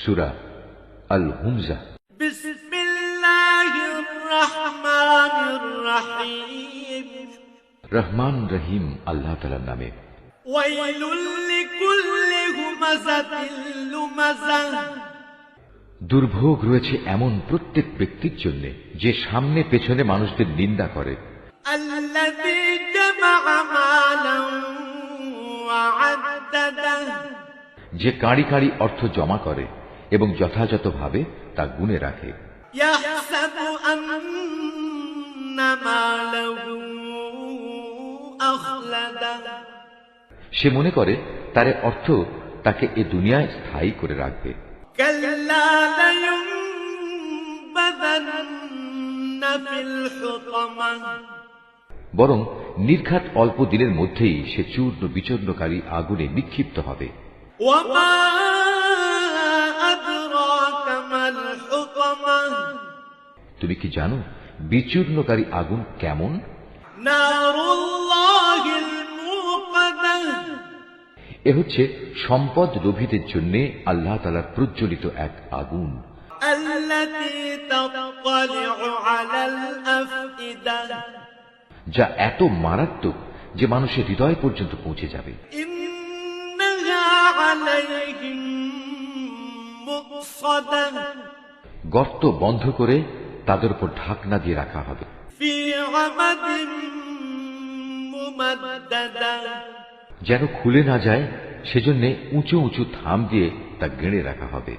সূরা আল হুমজা। বিসমিল্লাহির রহমানির রহিম। রহমান রহিম আল্লাহ তাআলার নামে। ওয়াইলুল লিকুল্লি হুমাযাতিল লুমাযাহ। দুর্ভোগ রয়েছে এমন প্রত্যেক ব্যক্তির জন্য যে সামনে পেছনে মানুষদের নিন্দা করে। আল্লাযী জামাআ মালান ওয়া আদ্দাদাহ। যে কাঁড়ি কাঁড়ি অর্থ জমা করে এবং যথাযথভাবে তা গুণে রাখে। ইয়াহসাবু আন্না মালাহু আখলাদাহ। সে মনে করে তার অর্থ তাকে এ দুনিয়ায় স্থায়ী করে রাখবে। কাল্লা লায়ুনবাযান্না ফিল হুতামাহ। বরং নির্ঘাত অল্প দিনের মধ্যেই সে চূর্ণ বিচূর্ণকারী আগুনে নিক্ষিপ্ত হবে। ওয়া মা আদরাকা মাল হুতামাহ। তুমি কি জানো বিচূর্ণকারী আগুন কেমন? নারুল্লাহিল মুকাদ্দাহ। এ হচ্ছে সম্পদ লোভীদের জন্য আল্লাহ তাআলার প্রজ্বলিত এক আগুন। আল্লাতী তাত্তালিউ আলাল আফইদাহ। যা এত মারাত্মক যে মানুষের হৃদয় পর্যন্ত পৌঁছে যাবে। ইন্নাহা আলাইহিম মুকসাদাহ। গর্ত বন্ধ করে তাদের উপর ঢাকনা দিয়ে রাখা হবে। ফি আমাদিন মুমাদ্দাদাহ। যেন খুলে না যায় সেজন্য উঁচু উঁচু থাম দিয়ে তা গেড়ে রাখা হবে।